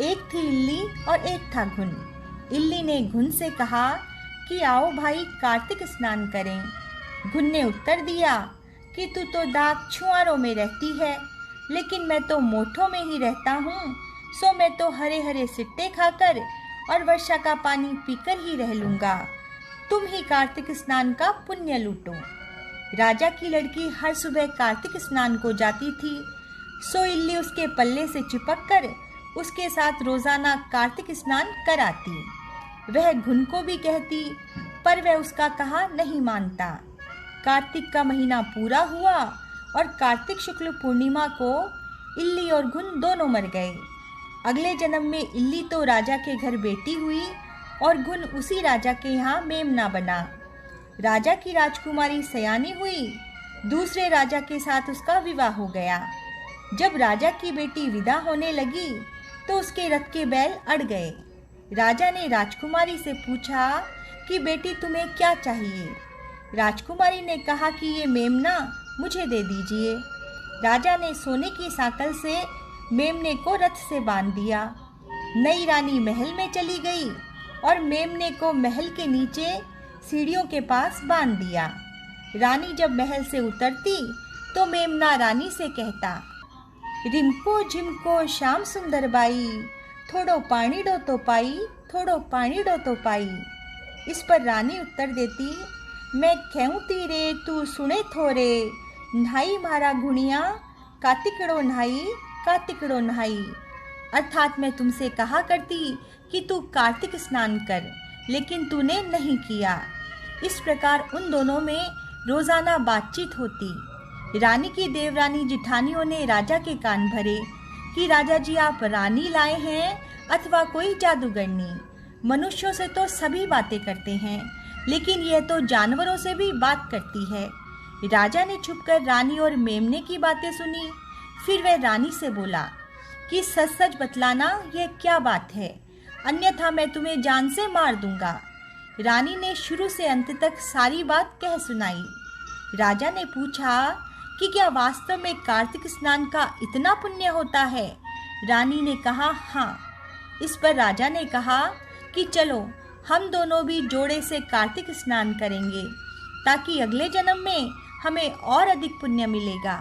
एक थी इल्ली और एक था घुन। इल्ली ने घुन से कहा कि आओ भाई कार्तिक स्नान करें। घुन ने उत्तर दिया कि तू तो दाग छुआरों में रहती है, लेकिन मैं तो मोठों में ही रहता हूँ, सो मैं तो हरे हरे सिट्टे खाकर और वर्षा का पानी पीकर ही रह लूँगा। तुम ही कार्तिक स्नान का पुण्य लूटो। राजा की लड़की हर सुबह कार्तिक स्नान को जाती थी, सो इल्ली उसके पल्ले से चिपक कर उसके साथ रोजाना कार्तिक स्नान कराती। वह घुन को भी कहती, पर वह उसका कहा नहीं मानता। कार्तिक का महीना पूरा हुआ और कार्तिक शुक्ल पूर्णिमा को इल्ली और घुन दोनों मर गए। अगले जन्म में इल्ली तो राजा के घर बेटी हुई और घुन उसी राजा के यहाँ मेमना बना। राजा की राजकुमारी सयानी हुई, दूसरे राजा के साथ उसका विवाह हो गया। जब राजा की बेटी विदा होने लगी तो उसके रथ के बैल अड़ गए। राजा ने राजकुमारी से पूछा कि बेटी तुम्हें क्या चाहिए। राजकुमारी ने कहा कि ये मेमना मुझे दे दीजिए। राजा ने सोने की साकल से मेमने को रथ से बांध दिया। नई रानी महल में चली गई और मेमने को महल के नीचे सीढ़ियों के पास बांध दिया। रानी जब महल से उतरती तो मेमना रानी से कहता, रिमको झिमको श्याम सुंदर बाई, थोड़ो पानी डो तो पाई, थोड़ो पानी डो तो पाई। इस पर रानी उत्तर देती, मैं कहूँती रे तू सुने थोरे, नहाई मारा घुणिया, कातिकड़ो नहाई, कातिकड़ो नहाई। अर्थात मैं तुमसे कहा करती कि तू कार्तिक स्नान कर, लेकिन तूने नहीं किया। इस प्रकार उन दोनों में रोजाना बातचीत होती। रानी की देवरानी जिठानियों ने राजा के कान भरे कि राजा जी आप रानी लाए हैं अथवा कोई जादूगरनी। मनुष्यों से तो सभी बातें करते हैं, लेकिन यह तो जानवरों से भी बात करती है। राजा ने छुपकर रानी और मेमने की बातें सुनी। फिर वह रानी से बोला कि सच सच बतलाना यह क्या बात है, अन्यथा मैं तुम्हें जान से मार दूंगा। रानी ने शुरू से अंत तक सारी बात कह सुनाई। राजा ने पूछा कि क्या वास्तव में कार्तिक स्नान का इतना पुण्य होता है। रानी ने कहा हाँ। इस पर राजा ने कहा कि चलो हम दोनों भी जोड़े से कार्तिक स्नान करेंगे, ताकि अगले जन्म में हमें और अधिक पुण्य मिलेगा।